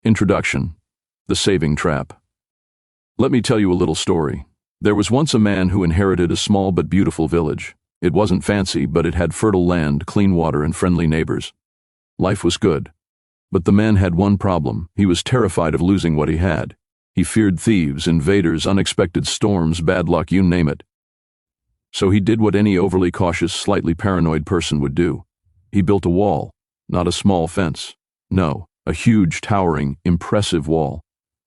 Introduction. The Saving Trap. Let me tell you a little story. There was once a man who inherited a small but beautiful village. It wasn't fancy, but it had fertile land, clean water, and friendly neighbors. Life was good. But the man had one problem. He was terrified of losing what he had. He feared thieves, invaders, unexpected storms, bad luck, you name it. So he did what any overly cautious, slightly paranoid person would do. He built a wall, not a small fence. No, a huge, towering, impressive wall.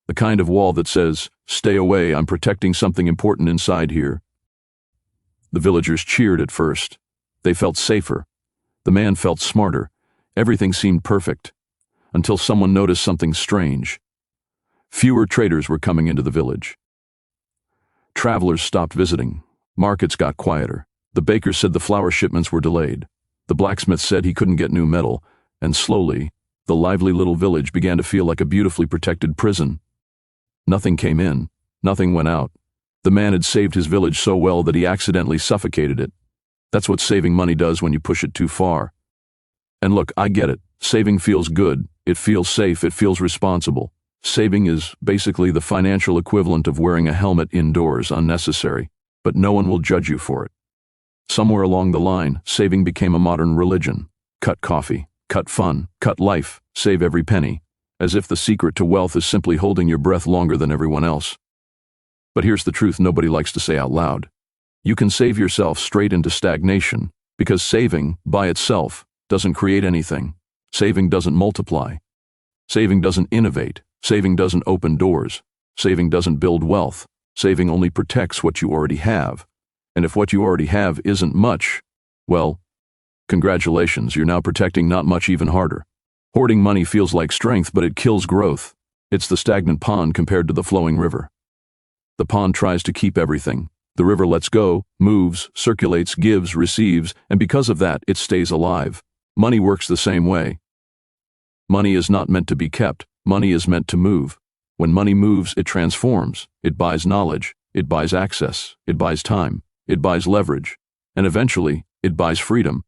The kind of wall that says, "Stay away, I'm protecting something important inside here." The villagers cheered at first. They felt safer. The man felt smarter. Everything seemed perfect. Until someone noticed something strange. Fewer traders were coming into the village. Travelers stopped visiting. Markets got quieter. The baker said the flour shipments were delayed. The blacksmith said he couldn't get new metal, and slowly, the lively little village began to feel like a beautifully protected prison. Nothing came in, nothing went out. The man had saved his village so well that he accidentally suffocated it. That's what saving money does when you push it too far. And look, I get it. Saving feels good. It feels safe. It feels responsible. Saving is basically the financial equivalent of wearing a helmet indoors, unnecessary, but no one will judge you for it. Somewhere along the line, saving became a modern religion. Cut coffee, cut fun, cut life, save every penny, as if the secret to wealth is simply holding your breath longer than everyone else. But here's the truth nobody likes to say out loud. You can save yourself straight into stagnation, because saving, by itself, doesn't create anything. Saving doesn't multiply. Saving doesn't innovate. Saving doesn't open doors. Saving doesn't build wealth. Saving only protects what you already have. And if what you already have isn't much, well, congratulations, you're now protecting not much even harder. Hoarding money feels like strength, but it kills growth. It's the stagnant pond compared to the flowing river. The pond tries to keep everything. The river lets go, moves, circulates, gives, receives, and because of that, it stays alive. Money works the same way. Money is not meant to be kept. Money is meant to move. When money moves, it transforms. It buys knowledge. It buys access. It buys time. It buys leverage. And eventually, it buys freedom.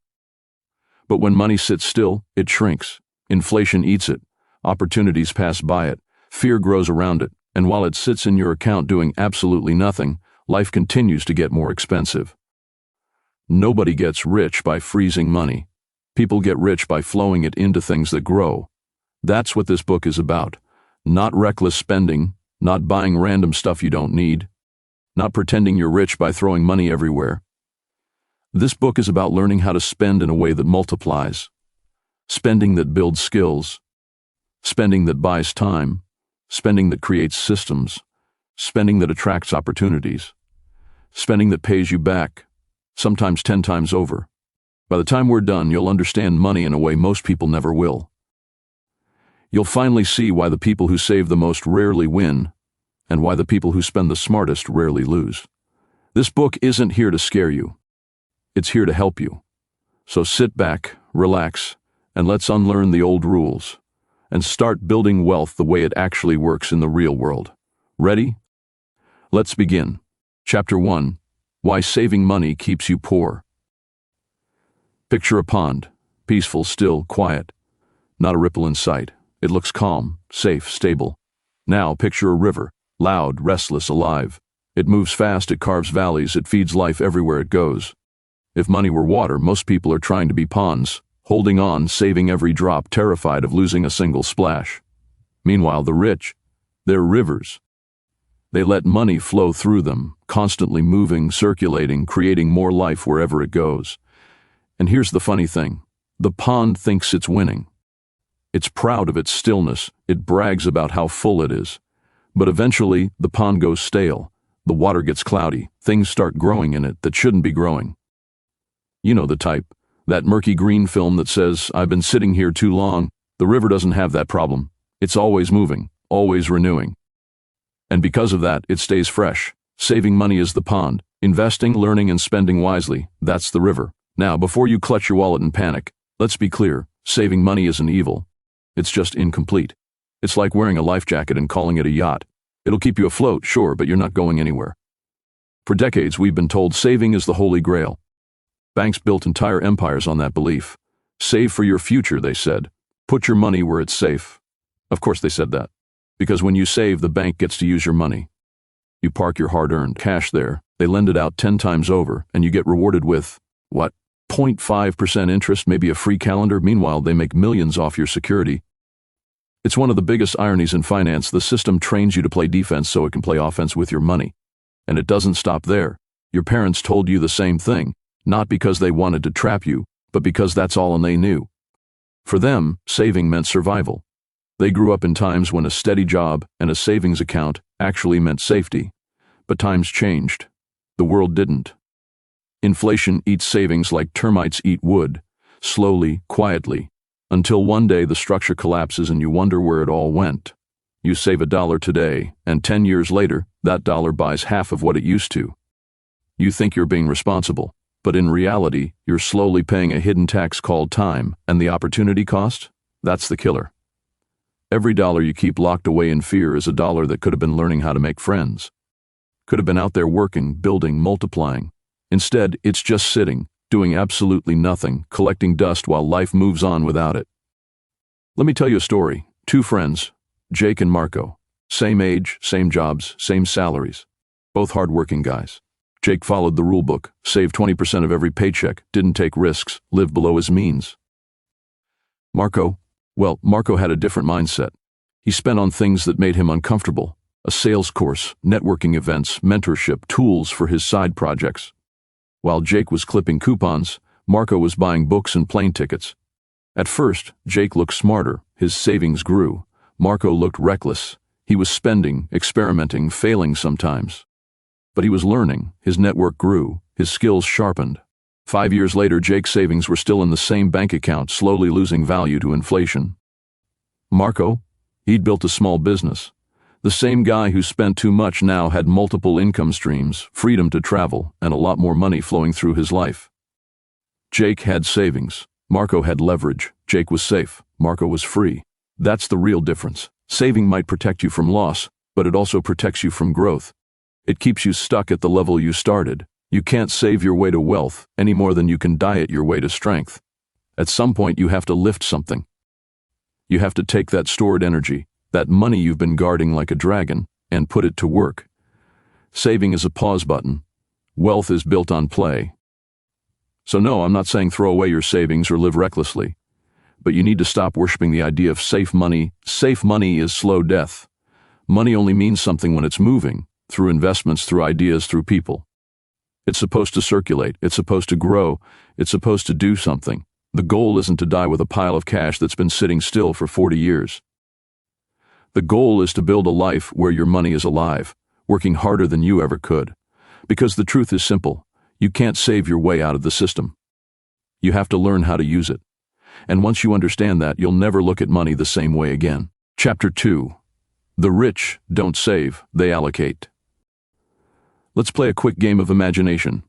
But when money sits still, it shrinks. Inflation eats it. Opportunities pass by it. Fear grows around it. And while it sits in your account doing absolutely nothing, life continues to get more expensive. Nobody gets rich by freezing money. People get rich by flowing it into things that grow. That's what this book is about. Not reckless spending, not buying random stuff you don't need, not pretending you're rich by throwing money everywhere. This book is about learning how to spend in a way that multiplies. Spending that builds skills. Spending that buys time. Spending that creates systems. Spending that attracts opportunities. Spending that pays you back, sometimes 10 times over. By the time we're done, you'll understand money in a way most people never will. You'll finally see why the people who save the most rarely win, and why the people who spend the smartest rarely lose. This book isn't here to scare you. It's here to help you. So sit back, relax, and let's unlearn the old rules, and start building wealth the way it actually works in the real world. Ready? Let's begin. Chapter 1. Why Saving Money Keeps You Poor. Picture a pond, peaceful, still, quiet. Not a ripple in sight. It looks calm, safe, stable. Now picture a river, loud, restless, alive. It moves fast, it carves valleys, it feeds life everywhere it goes. If money were water, most people are trying to be ponds, holding on, saving every drop, terrified of losing a single splash. Meanwhile, the rich, they're rivers. They let money flow through them, constantly moving, circulating, creating more life wherever it goes. And here's the funny thing. The pond thinks it's winning. It's proud of its stillness. It brags about how full it is. But eventually, the pond goes stale. The water gets cloudy. Things start growing in it that shouldn't be growing. You know the type. That murky green film that says, "I've been sitting here too long." The river doesn't have that problem. It's always moving, always renewing. And because of that, it stays fresh. Saving money is the pond. Investing, learning, and spending wisely, that's the river. Now, before you clutch your wallet and panic, let's be clear. Saving money isn't evil. It's just incomplete. It's like wearing a life jacket and calling it a yacht. It'll keep you afloat, sure, but you're not going anywhere. For decades, we've been told saving is the holy grail. Banks built entire empires on that belief. Save for your future, they said. Put your money where it's safe. Of course they said that. Because when you save, the bank gets to use your money. You park your hard-earned cash there, they lend it out 10 times over, and you get rewarded with, what, 0.5% interest, maybe a free calendar? Meanwhile, they make millions off your security. It's one of the biggest ironies in finance. The system trains you to play defense so it can play offense with your money. And it doesn't stop there. Your parents told you the same thing, not because they wanted to trap you, but because that's all and they knew. For them, saving meant survival. They grew up in times when a steady job and a savings account actually meant safety. But times changed. The world didn't. Inflation eats savings like termites eat wood, slowly, quietly, until one day the structure collapses and you wonder where it all went. You save $1 today, and 10 years later, that dollar buys half of what it used to. You think you're being responsible, but in reality, you're slowly paying a hidden tax called time, and the opportunity cost? That's the killer. Every dollar you keep locked away in fear is a dollar that could have been learning how to make friends. Could have been out there working, building, multiplying. Instead, it's just sitting, doing absolutely nothing, collecting dust while life moves on without it. Let me tell you a story. 2 friends, Jake and Marco. Same age, same jobs, same salaries. Both hard-working guys. Jake followed the rule book, saved 20% of every paycheck, didn't take risks, lived below his means. Marco had a different mindset. He spent on things that made him uncomfortable. A sales course, networking events, mentorship, tools for his side projects. While Jake was clipping coupons, Marco was buying books and plane tickets. At first, Jake looked smarter, his savings grew. Marco looked reckless. He was spending, experimenting, failing sometimes. But he was learning, his network grew, his skills sharpened. 5 years later, Jake's savings were still in the same bank account, slowly losing value to inflation. Marco, he'd built a small business. The same guy who spent too much now had multiple income streams, freedom to travel, and a lot more money flowing through his life. Jake had savings. Marco had leverage. Jake was safe. Marco was free. That's the real difference. Saving might protect you from loss, but it also protects you from growth. It keeps you stuck at the level you started. You can't save your way to wealth any more than you can diet your way to strength. At some point, you have to lift something. You have to take that stored energy, that money you've been guarding like a dragon, and put it to work. Saving is a pause button. Wealth is built on play. So no, I'm not saying throw away your savings or live recklessly. But you need to stop worshiping the idea of safe money. Safe money is slow death. Money only means something when it's moving, through investments, through ideas, through people. It's supposed to circulate. It's supposed to grow. It's supposed to do something. The goal isn't to die with a pile of cash that's been sitting still for 40 years. The goal is to build a life where your money is alive, working harder than you ever could. Because the truth is simple. You can't save your way out of the system. You have to learn how to use it. And once you understand that, you'll never look at money the same way again. Chapter 2. The rich don't save, they allocate. Let's play a quick game of imagination.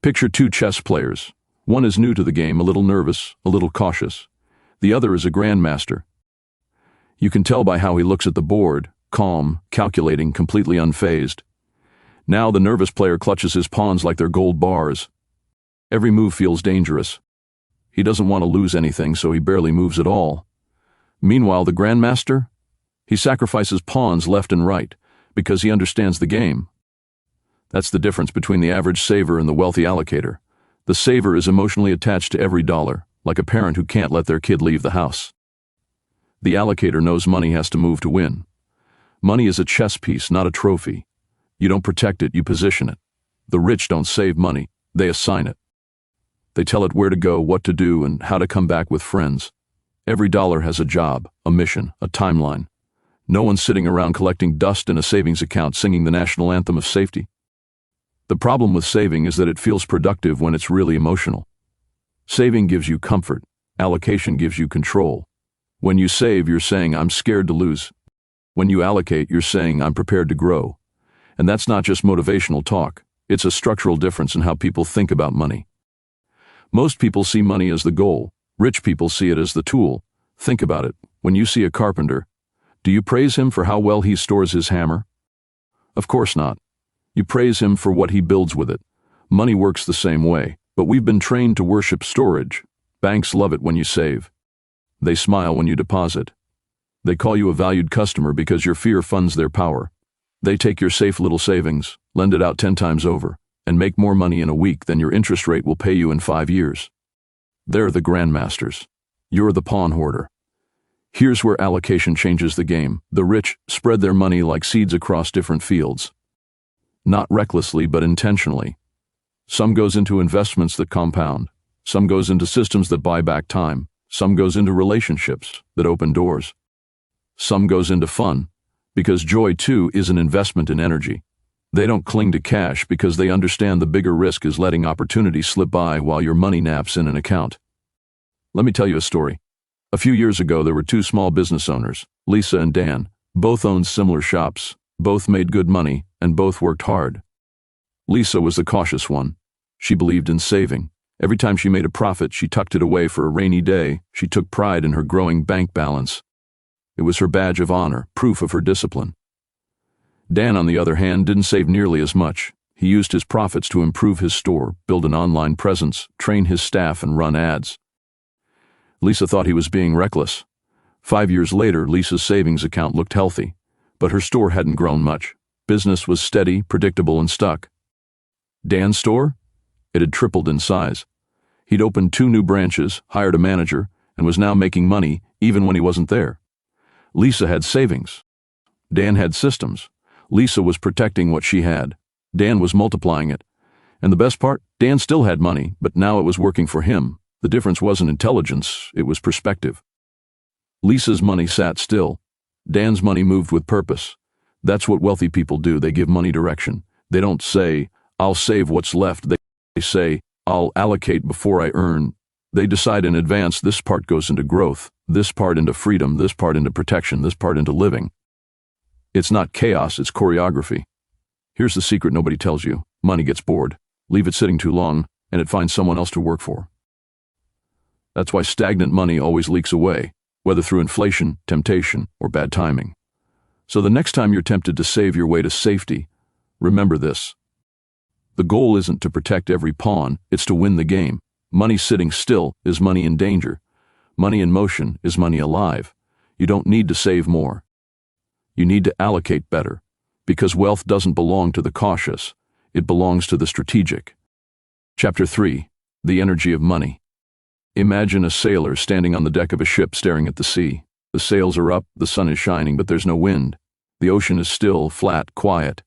Picture 2 chess players. One is new to the game, a little nervous, a little cautious. The other is a grandmaster. You can tell by how he looks at the board, calm, calculating, completely unfazed. Now the nervous player clutches his pawns like they're gold bars. Every move feels dangerous. He doesn't want to lose anything, so he barely moves at all. Meanwhile, the grandmaster? He sacrifices pawns left and right, because he understands the game. That's the difference between the average saver and the wealthy allocator. The saver is emotionally attached to every dollar, like a parent who can't let their kid leave the house. The allocator knows money has to move to win. Money is a chess piece, not a trophy. You don't protect it, you position it. The rich don't save money, they assign it. They tell it where to go, what to do, and how to come back with friends. Every dollar has a job, a mission, a timeline. No one's sitting around collecting dust in a savings account singing the national anthem of safety. The problem with saving is that it feels productive when it's really emotional. Saving gives you comfort. Allocation gives you control. When you save, you're saying, I'm scared to lose. When you allocate, you're saying, I'm prepared to grow. And that's not just motivational talk. It's a structural difference in how people think about money. Most people see money as the goal. Rich people see it as the tool. Think about it. When you see a carpenter, do you praise him for how well he stores his hammer? Of course not. You praise him for what he builds with it. Money works the same way, but we've been trained to worship storage. Banks love it when you save. They smile when you deposit. They call you a valued customer because your fear funds their power. They take your safe little savings, lend it out 10 times over, and make more money in a week than your interest rate will pay you in 5 years. They're the grandmasters. You're the pawn hoarder. Here's where allocation changes the game. The rich spread their money like seeds across different fields. Not recklessly, but intentionally. Some goes into investments that compound. Some goes into systems that buy back time. Some goes into relationships that open doors. Some goes into fun, because joy too is an investment in energy. They don't cling to cash because they understand the bigger risk is letting opportunity slip by while your money naps in an account. Let me tell you a story. A few years ago, there were two small business owners, Lisa and Dan. Both owned similar shops, both made good money, and both worked hard. Lisa was the cautious one. She believed in saving. Every time she made a profit, she tucked it away for a rainy day. She took pride in her growing bank balance. It was her badge of honor, proof of her discipline. Dan, on the other hand, didn't save nearly as much. He used his profits to improve his store, build an online presence, train his staff, and run ads. Lisa thought he was being reckless. 5 years later, Lisa's savings account looked healthy, but her store hadn't grown much. Business was steady, predictable, and stuck. Dan's store? It had tripled in size. He'd opened 2 new branches, hired a manager, and was now making money even when he wasn't there. Lisa had savings. Dan had systems. Lisa was protecting what she had. Dan was multiplying it. And the best part, Dan still had money, but now it was working for him. The difference wasn't intelligence, it was perspective. Lisa's money sat still. Dan's money moved with purpose. That's what wealthy people do. They give money direction. They don't say, I'll save what's left. They say, I'll allocate before I earn. They decide in advance, this part goes into growth, this part into freedom, this part into protection, this part into living. It's not chaos, it's choreography. Here's the secret nobody tells you. Money gets bored. Leave it sitting too long, and it finds someone else to work for. That's why stagnant money always leaks away, whether through inflation, temptation, or bad timing. So the next time you're tempted to save your way to safety, remember this. The goal isn't to protect every pawn, it's to win the game. Money sitting still is money in danger. Money in motion is money alive. You don't need to save more. You need to allocate better, because wealth doesn't belong to the cautious, it belongs to the strategic. Chapter 3. The Energy of Money. Imagine a sailor standing on the deck of a ship staring at the sea. The sails are up, the sun is shining, but there's no wind. The ocean is still, flat, quiet.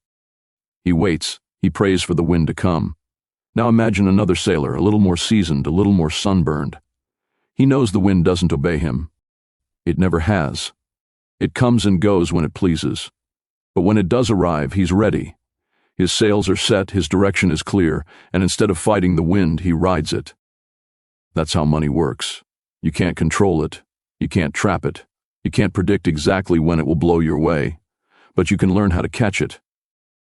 He waits, he prays for the wind to come. Now imagine another sailor, a little more seasoned, a little more sunburned. He knows the wind doesn't obey him. It never has. It comes and goes when it pleases. But when it does arrive, he's ready. His sails are set, his direction is clear, and instead of fighting the wind, he rides it. That's how money works. You can't control it. You can't trap it. You can't predict exactly when it will blow your way. But you can learn how to catch it.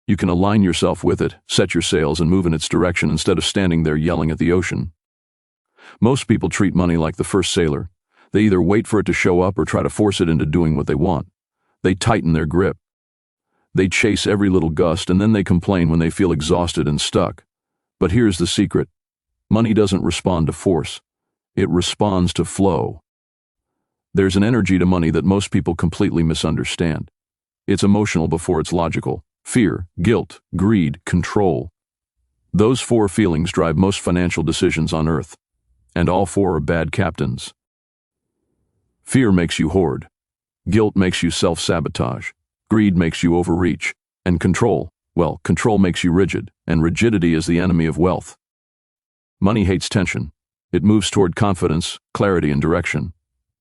You can align yourself with it, set your sails, and move in its direction instead of standing there yelling at the ocean. Most people treat money like the first sailor. They either wait for it to show up or try to force it into doing what they want. They tighten their grip. They chase every little gust, and then they complain when they feel exhausted and stuck. But here's the secret. Money doesn't respond to force. It responds to flow. There's an energy to money that most people completely misunderstand. It's emotional before it's logical. Fear, guilt, greed, control. Those 4 feelings drive most financial decisions on earth. And all 4 are bad captains. Fear makes you hoard. Guilt makes you self-sabotage. Greed makes you overreach. And control makes you rigid. And rigidity is the enemy of wealth. Money hates tension. It moves toward confidence, clarity, and direction.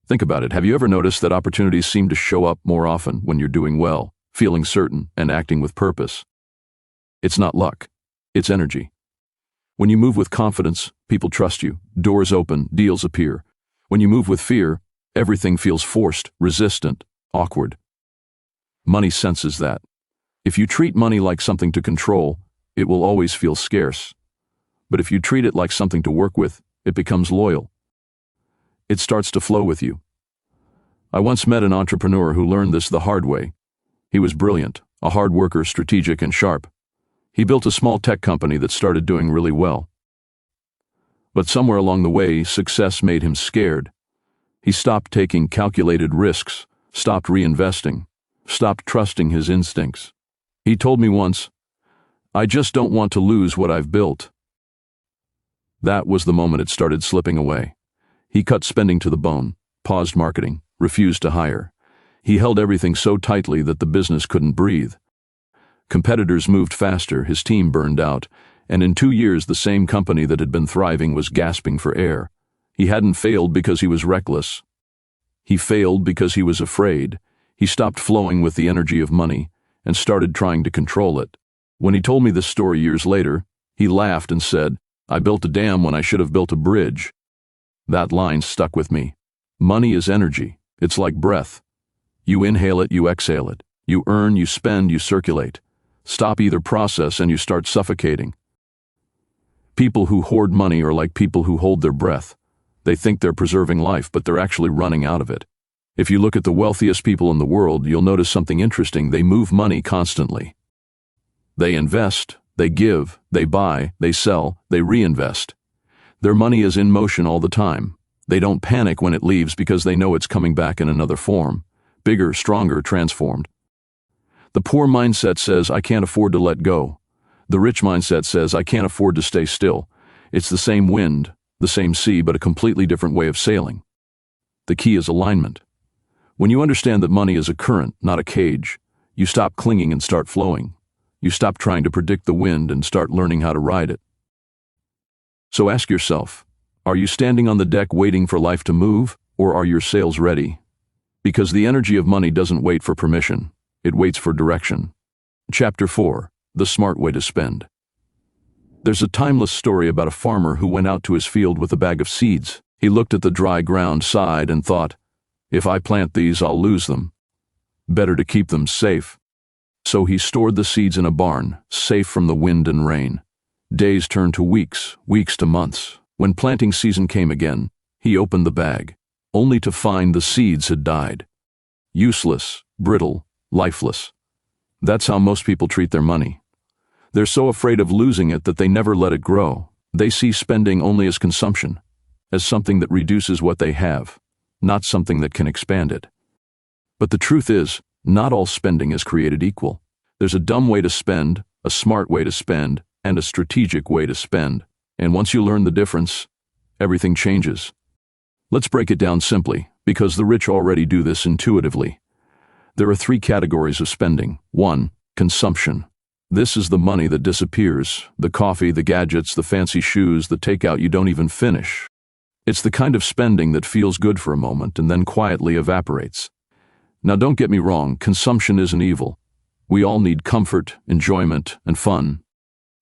Think about it. Have you ever noticed that opportunities seem to show up more often when you're doing well, feeling certain, and acting with purpose? It's not luck. It's energy. When you move with confidence, people trust you. Doors open, deals appear. When you move with fear, everything feels forced, resistant, awkward. Money senses that. If you treat money like something to control, it will always feel scarce. But if you treat it like something to work with, it becomes loyal. It starts to flow with you. I once met an entrepreneur who learned this the hard way. He was brilliant, a hard worker, strategic, and sharp. He built a small tech company that started doing really well. But somewhere along the way, success made him scared. He stopped taking calculated risks, stopped reinvesting, stopped trusting his instincts. He told me once, "I just don't want to lose what I've built." That was the moment it started slipping away. He cut spending to the bone, paused marketing, refused to hire. He held everything so tightly that the business couldn't breathe. Competitors moved faster, his team burned out, and in 2 years the same company that had been thriving was gasping for air. He hadn't failed because he was reckless. He failed because he was afraid. He stopped flowing with the energy of money and started trying to control it. When he told me this story years later, he laughed and said, "I built a dam when I should have built a bridge." That line stuck with me. Money is energy. It's like breath. You inhale it, you exhale it. You earn, you spend, you circulate. Stop either process and you start suffocating. People who hoard money are like people who hold their breath. They think they're preserving life, but they're actually running out of it. If you look at the wealthiest people in the world, you'll notice something interesting. They move money constantly. They invest, they give, they buy, they sell, they reinvest. Their money is in motion all the time. They don't panic when it leaves because they know it's coming back in another form, bigger, stronger, transformed. The poor mindset says, "I can't afford to let go." The rich mindset says, "I can't afford to stay still." It's the same wind, the same sea, but a completely different way of sailing. The key is alignment. When you understand that money is a current, not a cage, you stop clinging and start flowing. You stop trying to predict the wind and start learning how to ride it. So ask yourself, are you standing on the deck waiting for life to move, or are your sails ready? Because the energy of money doesn't wait for permission, it waits for direction. Chapter 4, The Smart Way to Spend. There's a timeless story about a farmer who went out to his field with a bag of seeds. He looked at the dry ground, sighed, and thought, "If I plant these, I'll lose them. Better to keep them safe." So he stored the seeds in a barn, safe from the wind and rain. Days turned to weeks, weeks to months. When planting season came again, he opened the bag, only to find the seeds had died. Useless, brittle, lifeless. That's how most people treat their money. They're so afraid of losing it that they never let it grow. They see spending only as consumption, as something that reduces what they have, not something that can expand it. But the truth is, not all spending is created equal. There's a dumb way to spend, a smart way to spend, and a strategic way to spend. And once you learn the difference, everything changes. Let's break it down simply, because the rich already do this intuitively. There are 3 categories of spending. 1. Consumption. This is the money that disappears, the coffee, the gadgets, the fancy shoes, the takeout you don't even finish. It's the kind of spending that feels good for a moment and then quietly evaporates. Now don't get me wrong, consumption isn't evil. We all need comfort, enjoyment, and fun.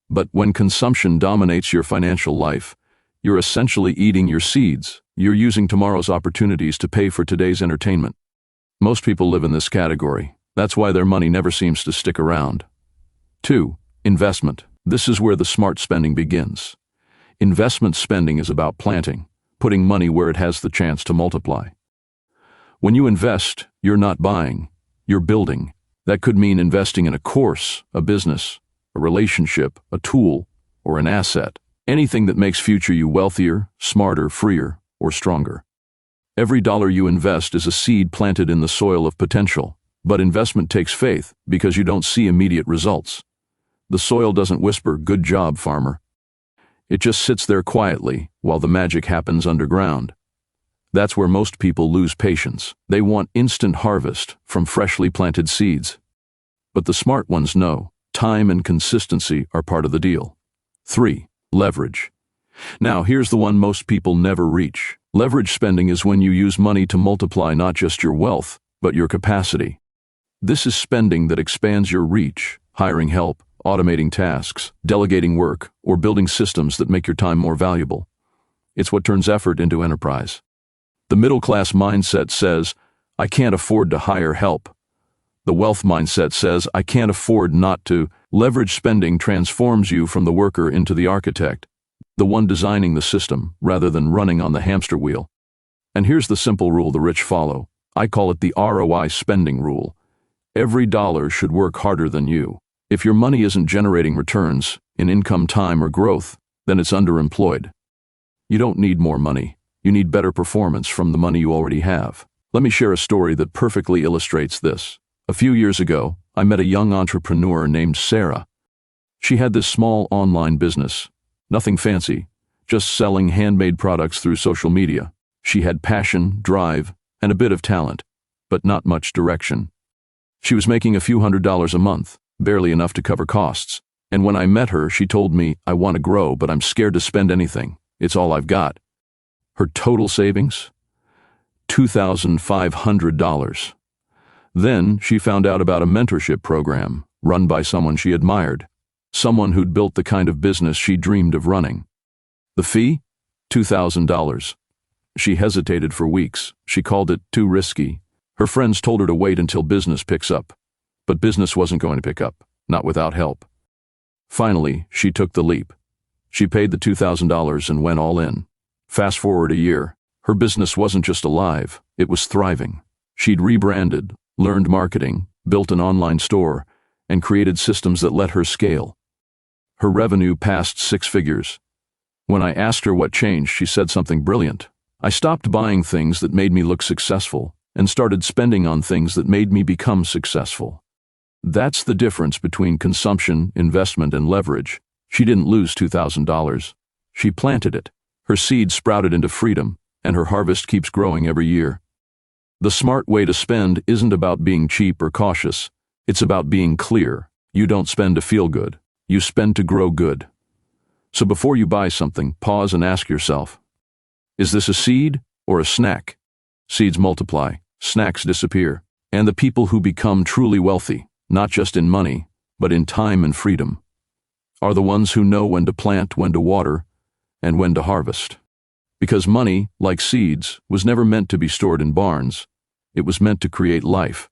But when consumption dominates your financial life, you're essentially eating your seeds. You're using tomorrow's opportunities to pay for today's entertainment. Most people live in this category. That's why their money never seems to stick around. 2. Investment. This is where the smart spending begins. Investment spending is about planting, putting money where it has the chance to multiply. When you invest, you're not buying, you're building. That could mean investing in a course, a business, a relationship, a tool, or an asset. Anything that makes future you wealthier, smarter, freer, or stronger. Every dollar you invest is a seed planted in the soil of potential. But investment takes faith because you don't see immediate results. The soil doesn't whisper, "Good job, farmer." It just sits there quietly while the magic happens underground. That's where most people lose patience. They want instant harvest from freshly planted seeds. But the smart ones know time and consistency are part of the deal. 3. Leverage. Now, here's the one most people never reach. Leverage spending is when you use money to multiply not just your wealth, but your capacity. This is spending that expands your reach, hiring help, automating tasks, delegating work, or building systems that make your time more valuable. It's what turns effort into enterprise. The middle-class mindset says, "I can't afford to hire help." The wealth mindset says, "I can't afford not to." Leverage spending transforms you from the worker into the architect, the one designing the system rather than running on the hamster wheel. And here's the simple rule the rich follow. I call it the ROI spending rule. Every dollar should work harder than you. If your money isn't generating returns in income, time, or growth, then it's underemployed. You don't need more money. You need better performance from the money you already have. Let me share a story that perfectly illustrates this. A few years ago, I met a young entrepreneur named Sarah. She had this small online business. Nothing fancy, just selling handmade products through social media. She had passion, drive, and a bit of talent, but not much direction. She was making a few $100s a month, barely enough to cover costs. And when I met her, she told me, "I want to grow, but I'm scared to spend anything. It's all I've got." Her total savings? $2,500. Then she found out about a mentorship program run by someone she admired, someone who'd built the kind of business she dreamed of running. The fee? $2,000. She hesitated for weeks. She called it too risky. Her friends told her to wait until business picks up. But business wasn't going to pick up, not without help. Finally, she took the leap. She paid the $2,000 and went all in. Fast forward a year. Her business wasn't just alive, it was thriving. She'd rebranded, learned marketing, built an online store, and created systems that let her scale. Her revenue passed 6 figures. When I asked her what changed, she said something brilliant. "I stopped buying things that made me look successful and started spending on things that made me become successful." That's the difference between consumption, investment, and leverage. She didn't lose $2,000. She planted it. Her seed sprouted into freedom, and her harvest keeps growing every year. The smart way to spend isn't about being cheap or cautious. It's about being clear. You don't spend to feel good. You spend to grow good. So before you buy something, pause and ask yourself, is this a seed or a snack? Seeds multiply, snacks disappear, and the people who become truly wealthy, not just in money, but in time and freedom, are the ones who know when to plant, when to water, and when to harvest. Because money, like seeds, was never meant to be stored in barns. It was meant to create life.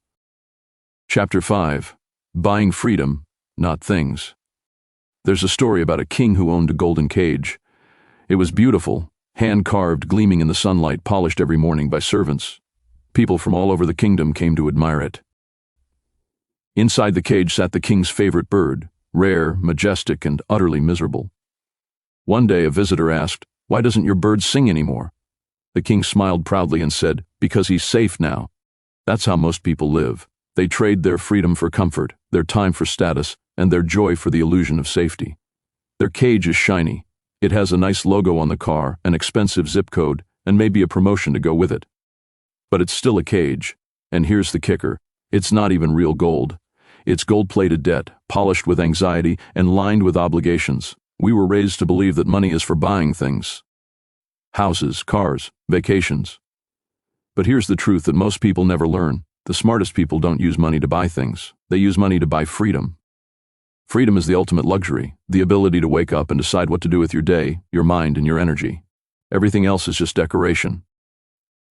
Chapter 5. Buying freedom, not things. There's a story about a king who owned a golden cage. It was beautiful, hand-carved, gleaming in the sunlight, polished every morning by servants. People from all over the kingdom came to admire it. Inside the cage sat the king's favorite bird, rare, majestic, and utterly miserable. One day a visitor asked, "Why doesn't your bird sing anymore?" The king smiled proudly and said, "Because he's safe now." That's how most people live. They trade their freedom for comfort, their time for status, and their joy for the illusion of safety. Their cage is shiny. It has a nice logo on the car, an expensive zip code, and maybe a promotion to go with it. But it's still a cage. And here's the kicker. It's not even real gold. It's gold-plated debt, polished with anxiety, and lined with obligations. We were raised to believe that money is for buying things. Houses, cars, vacations. But here's the truth that most people never learn. The smartest people don't use money to buy things. They use money to buy freedom. Freedom is the ultimate luxury, the ability to wake up and decide what to do with your day, your mind, and your energy. Everything else is just decoration.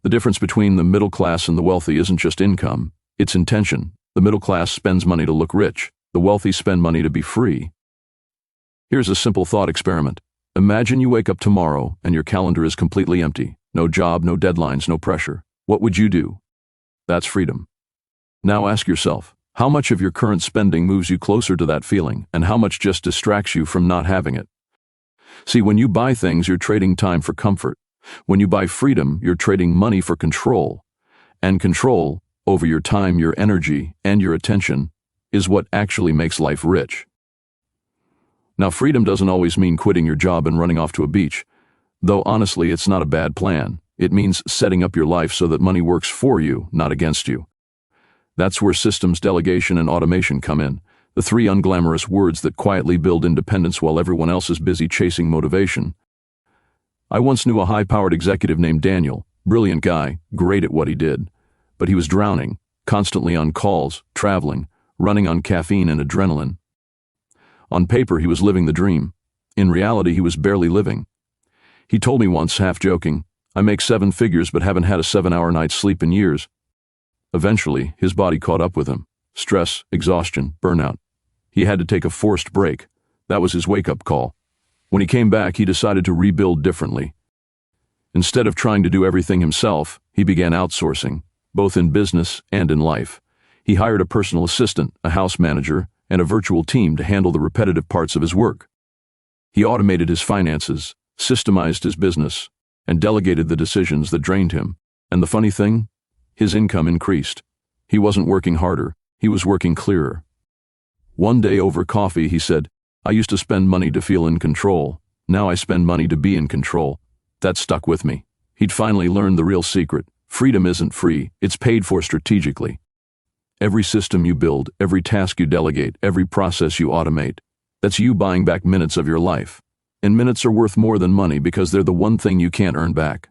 The difference between the middle class and the wealthy isn't just income, it's intention. The middle class spends money to look rich. The wealthy spend money to be free. Here's a simple thought experiment. Imagine you wake up tomorrow and your calendar is completely empty. No job, no deadlines, no pressure. What would you do? That's freedom. Now ask yourself, how much of your current spending moves you closer to that feeling, and how much just distracts you from not having it? See, when you buy things, you're trading time for comfort. When you buy freedom, you're trading money for control. And control over your time, your energy, and your attention is what actually makes life rich. Now, freedom doesn't always mean quitting your job and running off to a beach. Though honestly, it's not a bad plan. It means setting up your life so that money works for you, not against you. That's where systems, delegation, and automation come in, the 3 unglamorous words that quietly build independence while everyone else is busy chasing motivation. I once knew a high-powered executive named Daniel, brilliant guy, great at what he did, but he was drowning, constantly on calls, traveling, running on caffeine and adrenaline. On paper, he was living the dream. In reality, he was barely living. He told me once, half joking, "I make 7 figures but haven't had a 7-hour night's sleep in years." Eventually, his body caught up with him. Stress, exhaustion, burnout. He had to take a forced break. That was his wake-up call. When he came back, he decided to rebuild differently. Instead of trying to do everything himself, he began outsourcing, both in business and in life. He hired a personal assistant, a house manager, and a virtual team to handle the repetitive parts of his work. He automated his finances, systemized his business, and delegated the decisions that drained him. And the funny thing? His income increased. He wasn't working harder, he was working clearer. One day over coffee he said, "I used to spend money to feel in control. Now I spend money to be in control." That stuck with me. He'd finally learned the real secret. Freedom isn't free, it's paid for strategically. Every system you build, every task you delegate, every process you automate, that's you buying back minutes of your life. And minutes are worth more than money because they're the one thing you can't earn back.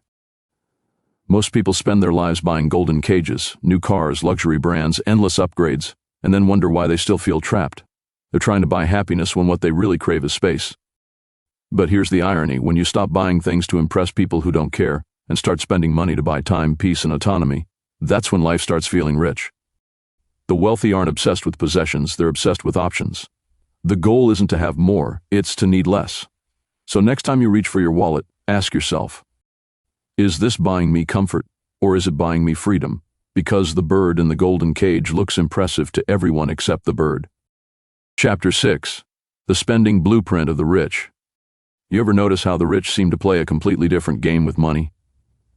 Most people spend their lives buying golden cages, new cars, luxury brands, endless upgrades, and then wonder why they still feel trapped. They're trying to buy happiness when what they really crave is space. But here's the irony: when you stop buying things to impress people who don't care and start spending money to buy time, peace, and autonomy, that's when life starts feeling rich. The wealthy aren't obsessed with possessions, they're obsessed with options. The goal isn't to have more, it's to need less. So next time you reach for your wallet, ask yourself, is this buying me comfort, or is it buying me freedom? Because the bird in the golden cage looks impressive to everyone except the bird. Chapter 6. The Spending Blueprint of the Rich. You ever notice how the rich seem to play a completely different game with money?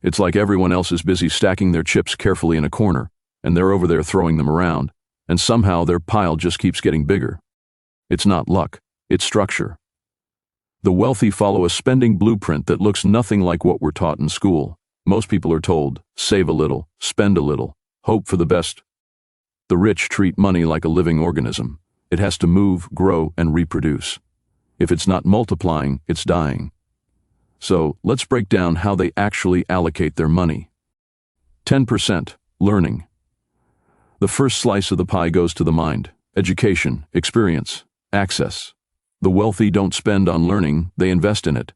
It's like everyone else is busy stacking their chips carefully in a corner, and they're over there throwing them around, and somehow their pile just keeps getting bigger. It's not luck, it's structure. The wealthy follow a spending blueprint that looks nothing like what we're taught in school. Most people are told, save a little, spend a little, hope for the best. The rich treat money like a living organism. It has to move, grow, and reproduce. If it's not multiplying, it's dying. So, let's break down how they actually allocate their money. 10%. Learning. The first slice of the pie goes to the mind. Education, experience, access. The wealthy don't spend on learning, they invest in it.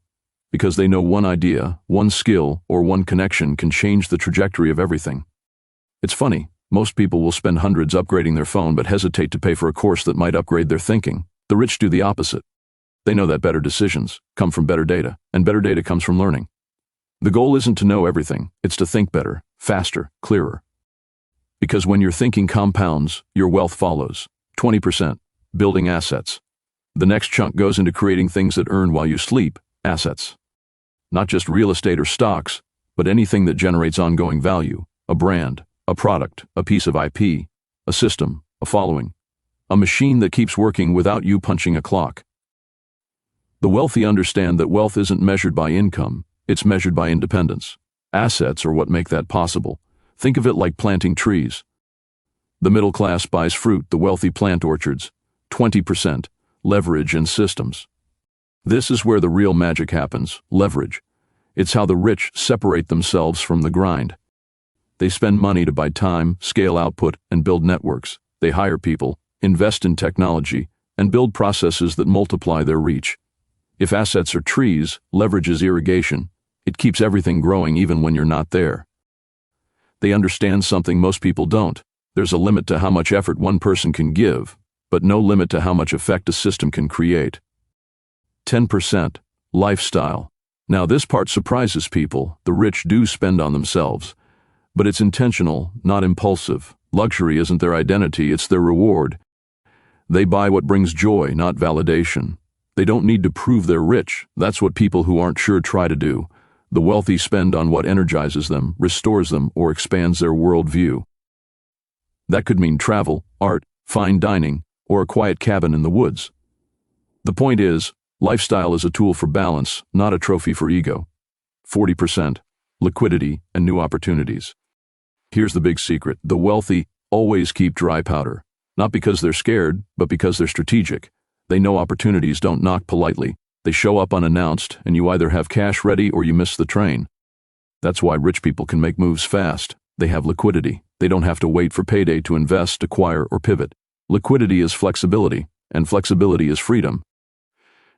Because they know one idea, one skill, or one connection can change the trajectory of everything. It's funny, most people will spend hundreds upgrading their phone but hesitate to pay for a course that might upgrade their thinking. The rich do the opposite. They know that better decisions come from better data, and better data comes from learning. The goal isn't to know everything, it's to think better, faster, clearer. Because when your thinking compounds, your wealth follows. 20%. Building assets. The next chunk goes into creating things that earn while you sleep, assets. Not just real estate or stocks, but anything that generates ongoing value, a brand, a product, a piece of IP, a system, a following, a machine that keeps working without you punching a clock. The wealthy understand that wealth isn't measured by income, it's measured by independence. Assets are what make that possible. Think of it like planting trees. The middle class buys fruit, the wealthy plant orchards. 20%. Leverage and systems. This is where the real magic happens, leverage. It's how the rich separate themselves from the grind. They spend money to buy time, scale output, and build networks. They hire people, invest in technology, and build processes that multiply their reach. If assets are trees, leverage is irrigation. It keeps everything growing even when you're not there. They understand something most people don't. There's a limit to how much effort one person can give, but no limit to how much effect a system can create. 10%. Lifestyle. Now this part surprises people. The rich do spend on themselves. But it's intentional, not impulsive. Luxury isn't their identity, it's their reward. They buy what brings joy, not validation. They don't need to prove they're rich. That's what people who aren't sure try to do. The wealthy spend on what energizes them, restores them, or expands their worldview. That could mean travel, art, fine dining, or a quiet cabin in the woods. The point is, lifestyle is a tool for balance, not a trophy for ego. 40%. Liquidity and new opportunities. Here's the big secret. The wealthy always keep dry powder. Not because they're scared, but because they're strategic. They know opportunities don't knock politely. They show up unannounced, and you either have cash ready or you miss the train. That's why rich people can make moves fast. They have liquidity. They don't have to wait for payday to invest, acquire, or pivot. Liquidity is flexibility, and flexibility is freedom.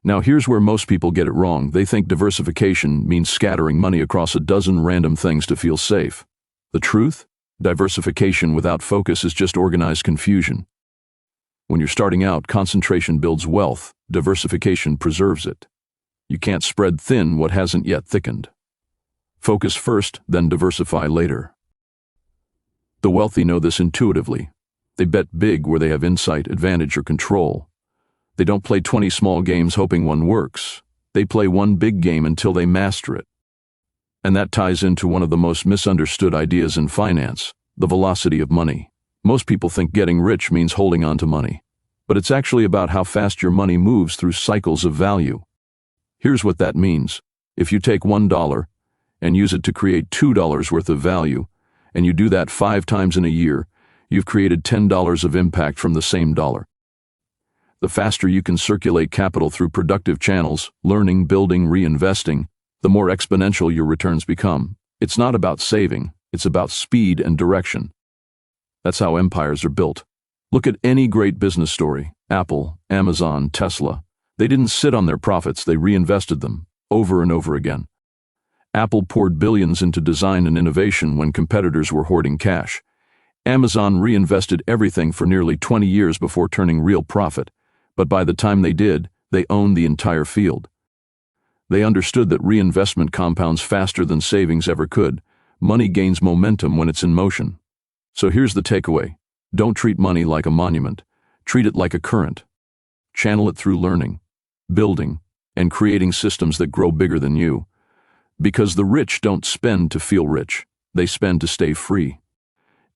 Now here's where most people get it wrong. They think diversification means scattering money across a dozen random things to feel safe. The truth? Diversification without focus is just organized confusion. When you're starting out, concentration builds wealth. Diversification preserves it. You can't spread thin what hasn't yet thickened. Focus first, then diversify later. The wealthy know this intuitively. They bet big where they have insight, advantage, or control. They don't play 20 small games hoping one works. They play one big game until they master it. And that ties into one of the most misunderstood ideas in finance, the velocity of money. Most people think getting rich means holding on to money, but it's actually about how fast your money moves through cycles of value. Here's what that means. If you take $1 and use it to create $2 worth of value, and you do that 5 times in a year, you've created $10 of impact from the same dollar. The faster you can circulate capital through productive channels, learning, building, reinvesting, the more exponential your returns become. It's not about saving, it's about speed and direction. That's how empires are built. Look at any great business story, Apple, Amazon, Tesla. They didn't sit on their profits, they reinvested them, over and over again. Apple poured billions into design and innovation when competitors were hoarding cash. Amazon reinvested everything for nearly 20 years before turning real profit, but by the time they did, they owned the entire field. They understood that reinvestment compounds faster than savings ever could. Money gains momentum when it's in motion. So here's the takeaway. Don't treat money like a monument. Treat it like a current. Channel it through learning, building, and creating systems that grow bigger than you. Because the rich don't spend to feel rich. They spend to stay free.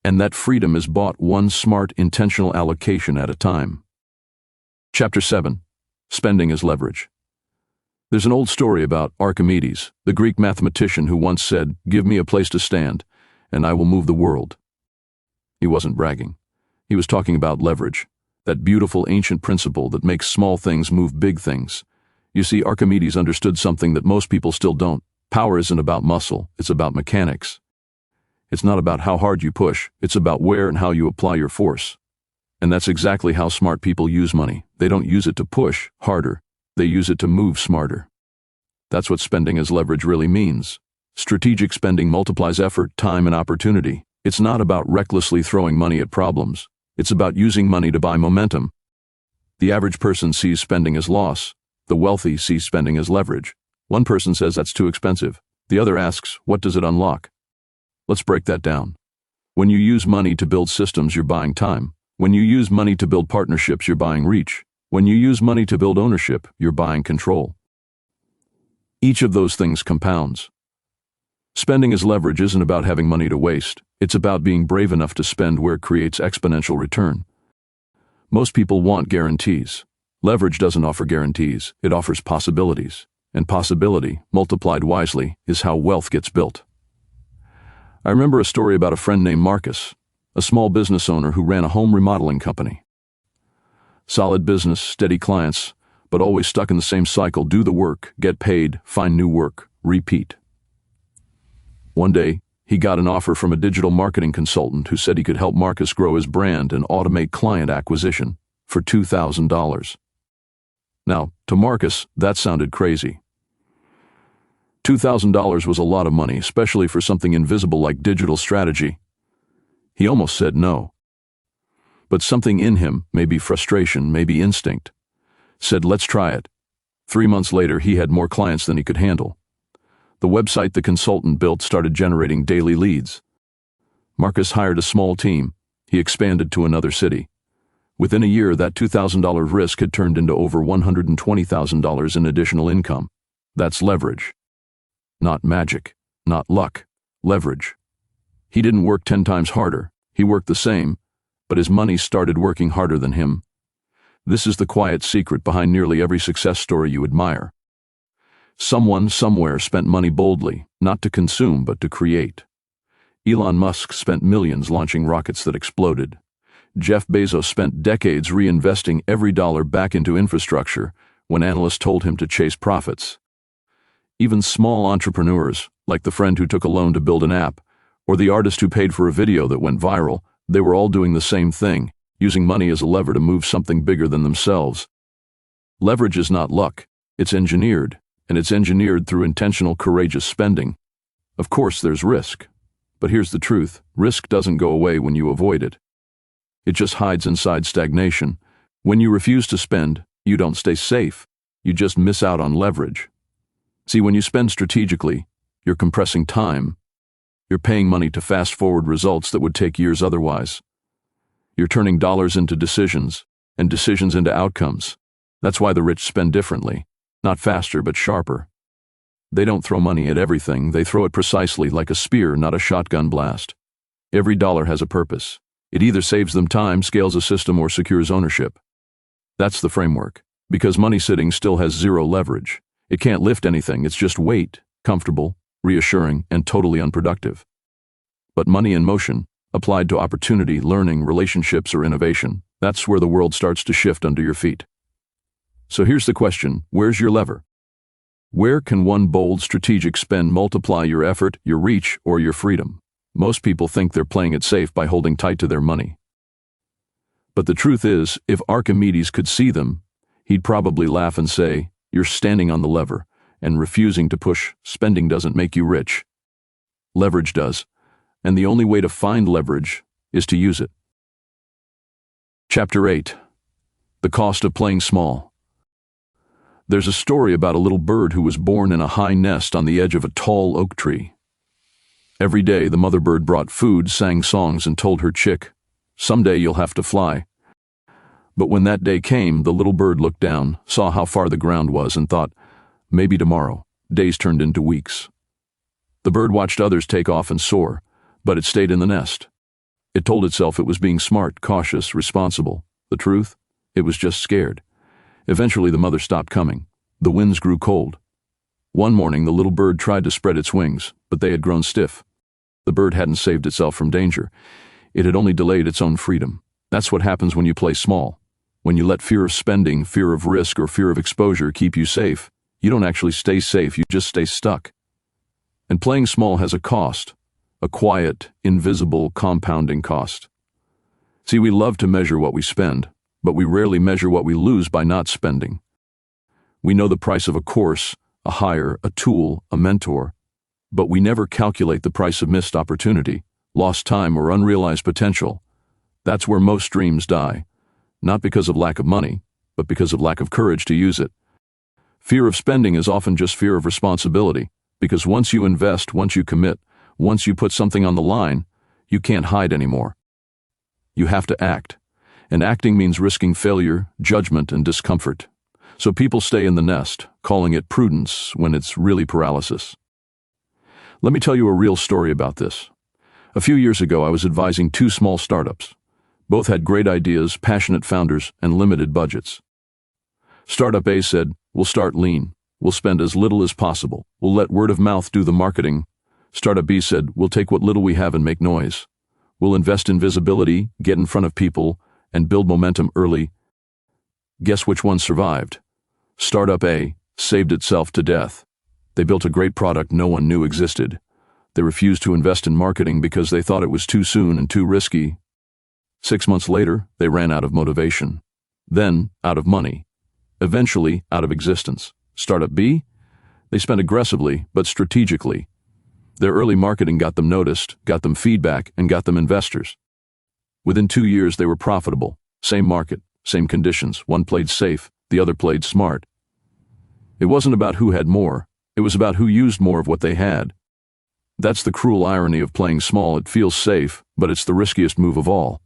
And that freedom is bought one smart, intentional allocation at a time. Chapter 7. Spending as Leverage. There's an old story about Archimedes, the Greek mathematician who once said, "Give me a place to stand, and I will move the world." He wasn't bragging. He was talking about leverage, that beautiful ancient principle that makes small things move big things. You see, Archimedes understood something that most people still don't. Power isn't about muscle, it's about mechanics. It's not about how hard you push, it's about where and how you apply your force. And that's exactly how smart people use money. They don't use it to push harder, they use it to move smarter. That's what spending as leverage really means. Strategic spending multiplies effort, time, and opportunity. It's not about recklessly throwing money at problems. It's about using money to buy momentum. The average person sees spending as loss. The wealthy see spending as leverage. One person says that's too expensive. The other asks, what does it unlock? Let's break that down. When you use money to build systems, you're buying time. When you use money to build partnerships, you're buying reach. When you use money to build ownership, you're buying control. Each of those things compounds. Spending as leverage isn't about having money to waste. It's about being brave enough to spend where it creates exponential return. Most people want guarantees. Leverage doesn't offer guarantees, it offers possibilities. And possibility, multiplied wisely, is how wealth gets built. I remember a story about a friend named Marcus, a small business owner who ran a home remodeling company. Solid business, steady clients, but always stuck in the same cycle: do the work, get paid, find new work, repeat. One day, he got an offer from a digital marketing consultant who said he could help Marcus grow his brand and automate client acquisition for $2,000. Now, to Marcus, that sounded crazy. $2,000 was a lot of money, especially for something invisible like digital strategy. He almost said no. But something in him, maybe frustration, maybe instinct, said, let's try it. 3 months later, he had more clients than he could handle. The website the consultant built started generating daily leads. Marcus hired a small team. He expanded to another city. Within a year, that $2,000 risk had turned into over $120,000 in additional income. That's leverage. Not magic, not luck, leverage. He didn't work 10 times harder. He worked the same, but his money started working harder than him. This is the quiet secret behind nearly every success story you admire. Someone, somewhere spent money boldly, not to consume, but to create. Elon Musk spent millions launching rockets that exploded. Jeff Bezos spent decades reinvesting every dollar back into infrastructure when analysts told him to chase profits. Even small entrepreneurs, like the friend who took a loan to build an app, or the artist who paid for a video that went viral, they were all doing the same thing, using money as a lever to move something bigger than themselves. Leverage is not luck, it's engineered, and it's engineered through intentional, courageous spending. Of course, there's risk. But here's the truth, risk doesn't go away when you avoid it. It just hides inside stagnation. When you refuse to spend, you don't stay safe, you just miss out on leverage. See, when you spend strategically, you're compressing time. You're paying money to fast-forward results that would take years otherwise. You're turning dollars into decisions, and decisions into outcomes. That's why the rich spend differently, not faster but sharper. They don't throw money at everything, they throw it precisely like a spear, not a shotgun blast. Every dollar has a purpose. It either saves them time, scales a system, or secures ownership. That's the framework. Because money sitting still has zero leverage. It can't lift anything, it's just weight, comfortable, reassuring, and totally unproductive. But money in motion, applied to opportunity, learning, relationships, or innovation, that's where the world starts to shift under your feet. So here's the question, where's your lever? Where can one bold strategic spend multiply your effort, your reach, or your freedom? Most people think they're playing it safe by holding tight to their money. But the truth is, if Archimedes could see them, he'd probably laugh and say, "You're standing on the lever, and refusing to push. Spending doesn't make you rich. Leverage does, and the only way to find leverage is to use it." Chapter 8. The Cost of Playing Small. There's a story about a little bird who was born in a high nest on the edge of a tall oak tree. Every day the mother bird brought food, sang songs, and told her chick, "Someday you'll have to fly." But when that day came, the little bird looked down, saw how far the ground was, and thought, maybe tomorrow. Days turned into weeks. The bird watched others take off and soar, but it stayed in the nest. It told itself it was being smart, cautious, responsible. The truth? It was just scared. Eventually the mother stopped coming. The winds grew cold. One morning the little bird tried to spread its wings, but they had grown stiff. The bird hadn't saved itself from danger. It had only delayed its own freedom. That's what happens when you play small. When you let fear of spending, fear of risk, or fear of exposure keep you safe, you don't actually stay safe, you just stay stuck. And playing small has a cost, a quiet, invisible, compounding cost. See, we love to measure what we spend, but we rarely measure what we lose by not spending. We know the price of a course, a hire, a tool, a mentor, but we never calculate the price of missed opportunity, lost time, or unrealized potential. That's where most dreams die, not because of lack of money, but because of lack of courage to use it. Fear of spending is often just fear of responsibility, because once you invest, once you commit, once you put something on the line, you can't hide anymore. You have to act, and acting means risking failure, judgment, and discomfort. So people stay in the nest, calling it prudence when it's really paralysis. Let me tell you a real story about this. A few years ago, I was advising two small startups. Both had great ideas, passionate founders, and limited budgets. Startup A said, "We'll start lean. We'll spend as little as possible. We'll let word of mouth do the marketing." Startup B said, "We'll take what little we have and make noise. We'll invest in visibility, get in front of people, and build momentum early." Guess which one survived? Startup A saved itself to death. They built a great product no one knew existed. They refused to invest in marketing because they thought it was too soon and too risky. 6 months later, they ran out of motivation. Then, out of money. Eventually, out of existence. Startup B? They spent aggressively, but strategically. Their early marketing got them noticed, got them feedback, and got them investors. Within 2 years, they were profitable. Same market, same conditions. One played safe, the other played smart. It wasn't about who had more. It was about who used more of what they had. That's the cruel irony of playing small. It feels safe, but it's the riskiest move of all.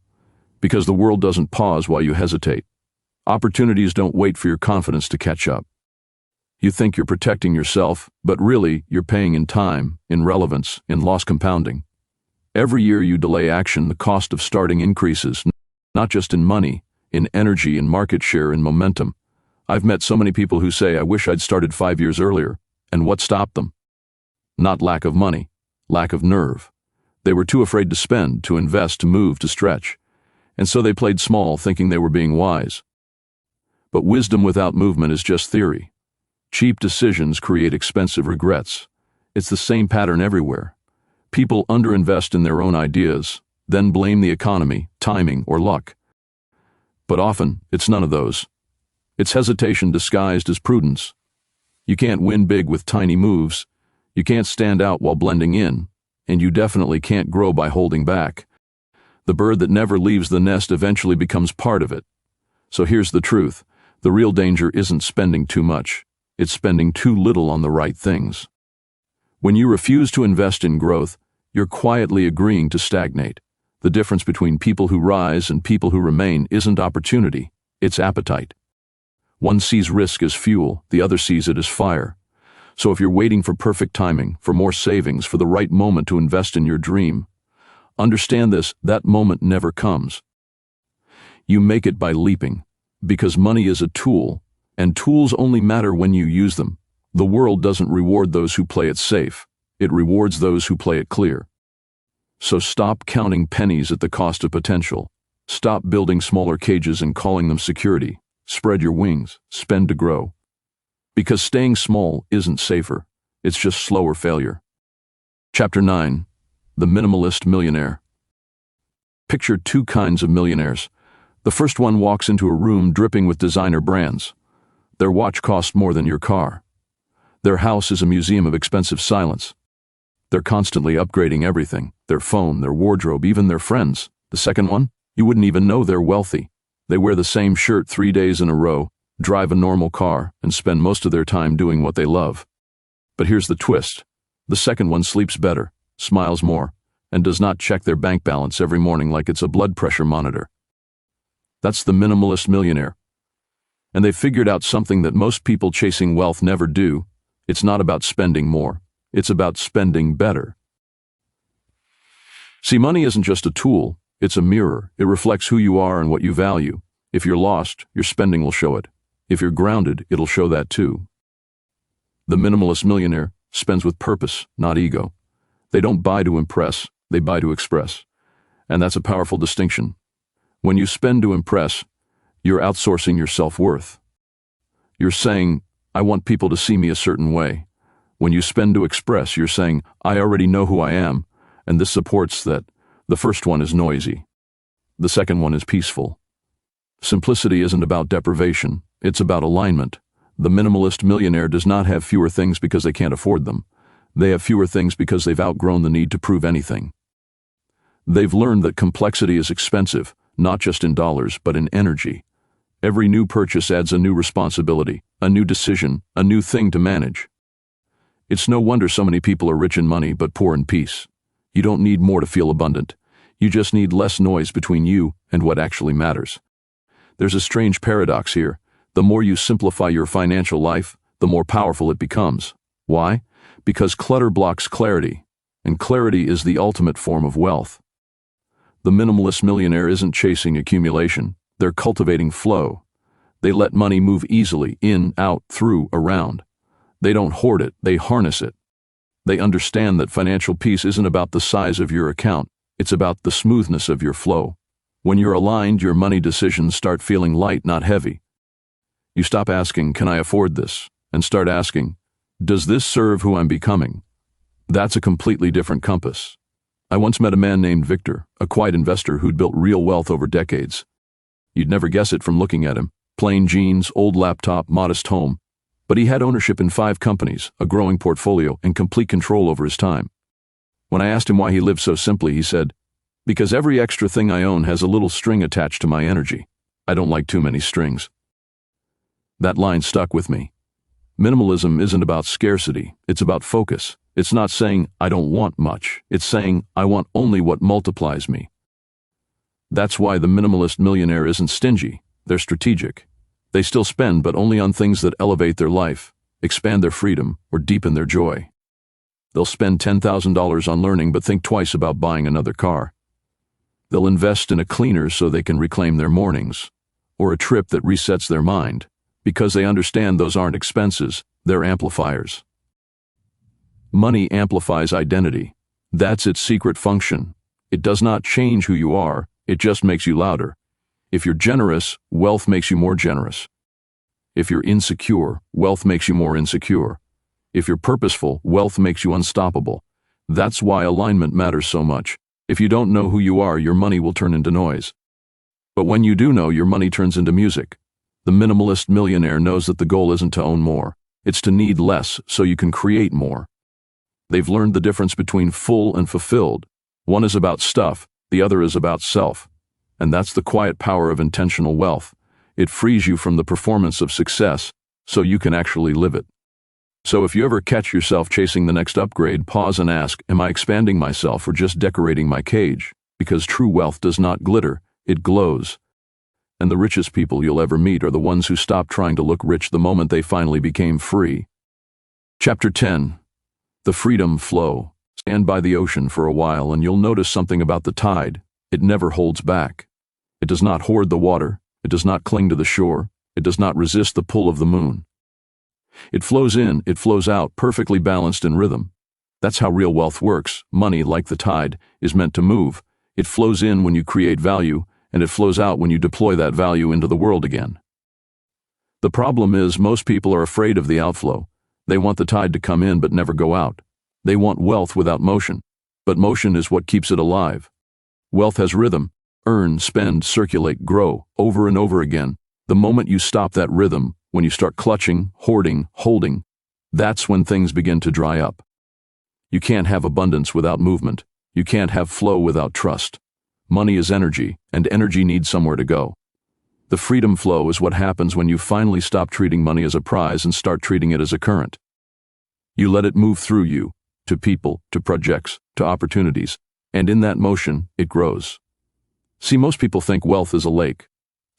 Because the world doesn't pause while you hesitate. Opportunities don't wait for your confidence to catch up. You think you're protecting yourself, but really you're paying in time, in relevance, in loss compounding. Every year you delay action, the cost of starting increases, not just in money, in energy, in market share, in momentum. I've met so many people who say, "I wish I'd started 5 years earlier." And what stopped them? Not lack of money, lack of nerve. They were too afraid to spend, to invest, to move, to stretch. And so they played small, thinking they were being wise. But wisdom without movement is just theory. Cheap decisions create expensive regrets. It's the same pattern everywhere. People underinvest in their own ideas, then blame the economy, timing, or luck. But often, it's none of those. It's hesitation disguised as prudence. You can't win big with tiny moves. You can't stand out while blending in. And you definitely can't grow by holding back. The bird that never leaves the nest eventually becomes part of it. So here's the truth. The real danger isn't spending too much. It's spending too little on the right things. When you refuse to invest in growth, you're quietly agreeing to stagnate. The difference between people who rise and people who remain isn't opportunity, it's appetite. One sees risk as fuel, the other sees it as fire. So if you're waiting for perfect timing, for more savings, for the right moment to invest in your dream, Understand this, that moment never comes. You make it by leaping, because money is a tool, and tools only matter when you use them. The world doesn't reward those who play it safe. It rewards those who play it clear. So stop counting pennies at the cost of potential. Stop building smaller cages and calling them security. Spread your wings, spend to grow. Because staying small isn't safer, it's just slower failure. Chapter 9. The Minimalist Millionaire. Picture two kinds of millionaires. The first one walks into a room dripping with designer brands. Their watch costs more than your car. Their house is a museum of expensive silence. They're constantly upgrading everything, their phone, their wardrobe, even their friends. The second one, you wouldn't even know they're wealthy. They wear the same shirt 3 days in a row, drive a normal car, and spend most of their time doing what they love. But here's the twist. The second one sleeps better, smiles more, and does not check their bank balance every morning like it's a blood pressure monitor. That's the minimalist millionaire. And they've figured out something that most people chasing wealth never do. It's not about spending more. It's about spending better. See, money isn't just a tool. It's a mirror. It reflects who you are and what you value. If you're lost, your spending will show it. If you're grounded, it'll show that too. The minimalist millionaire spends with purpose, not ego. They don't buy to impress, they buy to express. And that's a powerful distinction. When you spend to impress, you're outsourcing your self-worth. You're saying, I want people to see me a certain way. When you spend to express, you're saying, I already know who I am, and this supports that. The first one is noisy. The second one is peaceful. Simplicity isn't about deprivation, it's about alignment. The minimalist millionaire does not have fewer things because they can't afford them. They have fewer things because they've outgrown the need to prove anything. They've learned that complexity is expensive, not just in dollars, but in energy. Every new purchase adds a new responsibility, a new decision, a new thing to manage. It's no wonder so many people are rich in money but poor in peace. You don't need more to feel abundant. You just need less noise between you and what actually matters. There's a strange paradox here. The more you simplify your financial life, the more powerful it becomes. Why? Because clutter blocks clarity, and clarity is the ultimate form of wealth. The minimalist millionaire isn't chasing accumulation. They're cultivating flow. They let money move easily, in, out, through, around. They don't hoard it, they harness it. They understand that financial peace isn't about the size of your account, it's about the smoothness of your flow. When you're aligned, your money decisions start feeling light, not heavy. You stop asking, can I afford this? And start asking, does this serve who I'm becoming? That's a completely different compass. I once met a man named Victor, a quiet investor who'd built real wealth over decades. You'd never guess it from looking at him. Plain jeans, old laptop, modest home. But he had ownership in 5 companies, a growing portfolio, and complete control over his time. When I asked him why he lived so simply, he said, because every extra thing I own has a little string attached to my energy. I don't like too many strings. That line stuck with me. Minimalism isn't about scarcity, it's about focus. It's not saying, I don't want much. It's saying, I want only what multiplies me. That's why the minimalist millionaire isn't stingy, they're strategic. They still spend, but only on things that elevate their life, expand their freedom, or deepen their joy. They'll spend $10,000 on learning but think twice about buying another car. They'll invest in a cleaner so they can reclaim their mornings, or a trip that resets their mind, because they understand those aren't expenses, they're amplifiers. Money amplifies identity. That's its secret function. It does not change who you are, it just makes you louder. If you're generous, wealth makes you more generous. If you're insecure, wealth makes you more insecure. If you're purposeful, wealth makes you unstoppable. That's why alignment matters so much. If you don't know who you are, your money will turn into noise. But when you do know, your money turns into music. The minimalist millionaire knows that the goal isn't to own more. It's to need less so you can create more. They've learned the difference between full and fulfilled. One is about stuff, the other is about self. And that's the quiet power of intentional wealth. It frees you from the performance of success so you can actually live it. So if you ever catch yourself chasing the next upgrade, pause and ask, am I expanding myself or just decorating my cage? Because true wealth does not glitter, it glows. And the richest people you'll ever meet are the ones who stopped trying to look rich the moment they finally became free. Chapter 10. The Freedom Flow. Stand by the ocean for a while and you'll notice something about the tide. It never holds back. It does not hoard the water. It does not cling to the shore. It does not resist the pull of the moon. It flows in, it flows out, perfectly balanced in rhythm. That's how real wealth works. Money, like the tide, is meant to move. It flows in when you create value, and it flows out when you deploy that value into the world again. The problem is most people are afraid of the outflow. They want the tide to come in but never go out. They want wealth without motion, but motion is what keeps it alive. Wealth has rhythm. Earn, spend, circulate, grow, over and over again. The moment you stop that rhythm, when you start clutching, hoarding, holding, that's when things begin to dry up. You can't have abundance without movement. You can't have flow without trust. Money is energy, and energy needs somewhere to go. The freedom flow is what happens when you finally stop treating money as a prize and start treating it as a current. You let it move through you, to people, to projects, to opportunities, and in that motion, it grows. See, most people think wealth is a lake.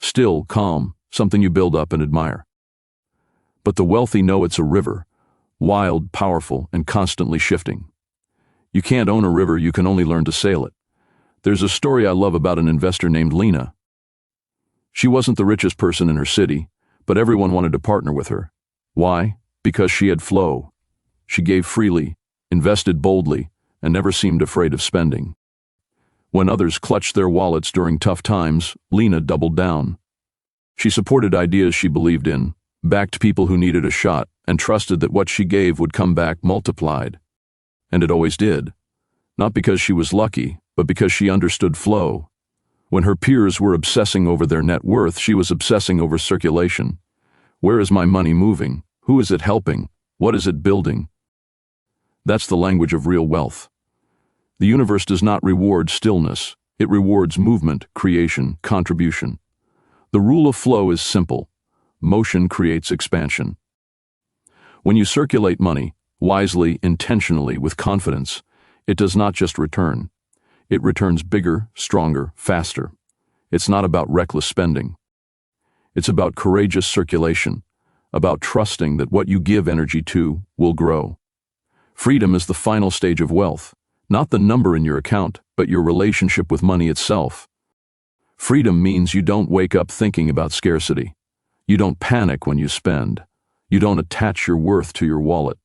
Still, calm, something you build up and admire. But the wealthy know it's a river, wild, powerful, and constantly shifting. You can't own a river, you can only learn to sail it. There's a story I love about an investor named Lena. She wasn't the richest person in her city, but everyone wanted to partner with her. Why? Because she had flow. She gave freely, invested boldly, and never seemed afraid of spending. When others clutched their wallets during tough times, Lena doubled down. She supported ideas she believed in, backed people who needed a shot, and trusted that what she gave would come back multiplied. And it always did. Not because she was lucky, but because she understood flow. When her peers were obsessing over their net worth, she was obsessing over circulation. Where is my money moving? Who is it helping? What is it building? That's the language of real wealth. The universe does not reward stillness. It rewards movement, creation, contribution. The rule of flow is simple. Motion creates expansion. When you circulate money, wisely, intentionally, with confidence, it does not just return. It returns bigger, stronger, faster. It's not about reckless spending. It's about courageous circulation, about trusting that what you give energy to will grow. Freedom is the final stage of wealth, not the number in your account, but your relationship with money itself. Freedom means you don't wake up thinking about scarcity. You don't panic when you spend. You don't attach your worth to your wallet.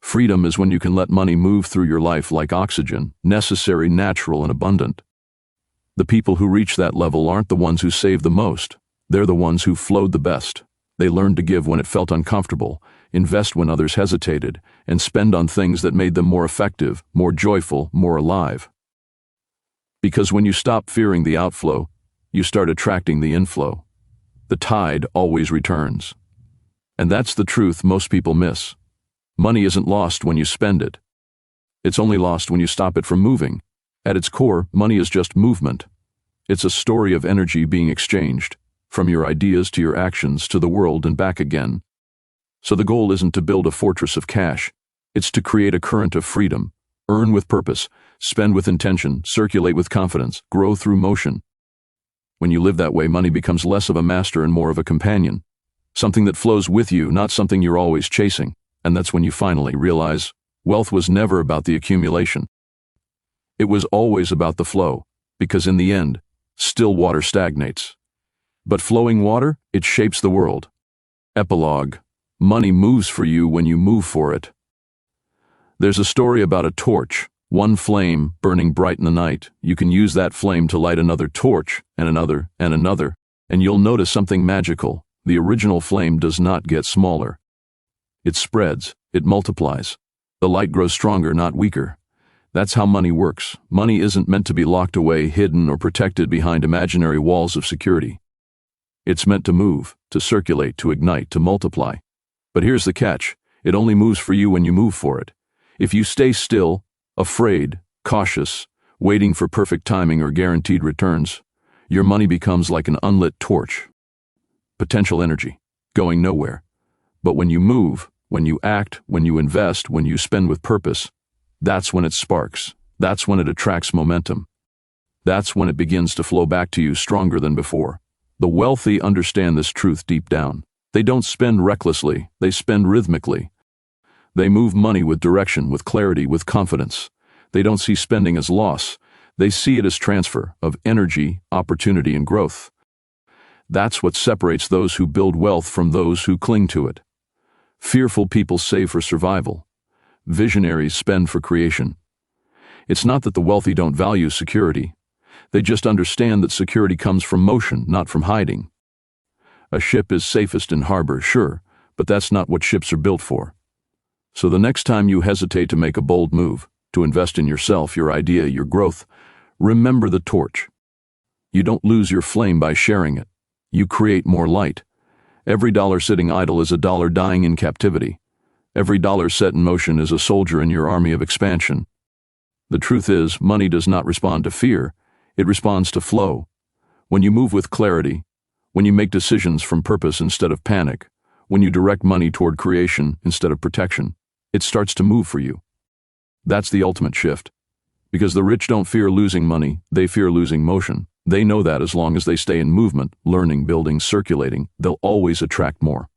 Freedom is when you can let money move through your life like oxygen, necessary, natural, and abundant. The people who reach that level aren't the ones who save the most. They're the ones who flowed the best. They learned to give when it felt uncomfortable, invest when others hesitated, and spend on things that made them more effective, more joyful, more alive. Because when you stop fearing the outflow, you start attracting the inflow. The tide always returns. And that's the truth most people miss. Money isn't lost when you spend it. It's only lost when you stop it from moving. At its core, money is just movement. It's a story of energy being exchanged, from your ideas to your actions to the world and back again. So the goal isn't to build a fortress of cash. It's to create a current of freedom. Earn with purpose, spend with intention, circulate with confidence, grow through motion. When you live that way, money becomes less of a master and more of a companion. Something that flows with you, not something you're always chasing. And that's when you finally realize wealth was never about the accumulation. It was always about the flow, because in the end, still water stagnates. But flowing water, it shapes the world. Epilogue. Money moves for you when you move for it. There's a story about a torch, one flame burning bright in the night. You can use that flame to light another torch, and another, and you'll notice something magical. The original flame does not get smaller. It spreads, it multiplies. The light grows stronger, not weaker. That's how money works. Money isn't meant to be locked away, hidden, or protected behind imaginary walls of security. It's meant to move, to circulate, to ignite, to multiply. But here's the catch. It only moves for you when you move for it. If you stay still, afraid, cautious, waiting for perfect timing or guaranteed returns, your money becomes like an unlit torch. Potential energy, going nowhere. But when you move, when you act, when you invest, when you spend with purpose, that's when it sparks. That's when it attracts momentum. That's when it begins to flow back to you stronger than before. The wealthy understand this truth deep down. They don't spend recklessly, they spend rhythmically. They move money with direction, with clarity, with confidence. They don't see spending as loss. They see it as transfer of energy, opportunity, and growth. That's what separates those who build wealth from those who cling to it. Fearful people save for survival. Visionaries spend for creation. It's not that the wealthy don't value security. They just understand that security comes from motion, not from hiding. A ship is safest in harbor, sure, but that's not what ships are built for. So the next time you hesitate to make a bold move, to invest in yourself, your idea, your growth, remember the torch. You don't lose your flame by sharing it. You create more light. Every dollar sitting idle is a dollar dying in captivity. Every dollar set in motion is a soldier in your army of expansion. The truth is, money does not respond to fear. It responds to flow. When you move with clarity, when you make decisions from purpose instead of panic, when you direct money toward creation instead of protection, it starts to move for you. That's the ultimate shift. Because the rich don't fear losing money, they fear losing motion. They know that as long as they stay in movement, learning, building, circulating, they'll always attract more.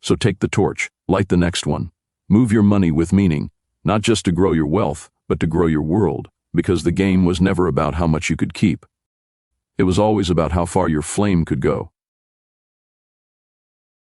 So take the torch, light the next one. Move your money with meaning, not just to grow your wealth, but to grow your world, because the game was never about how much you could keep. It was always about how far your flame could go.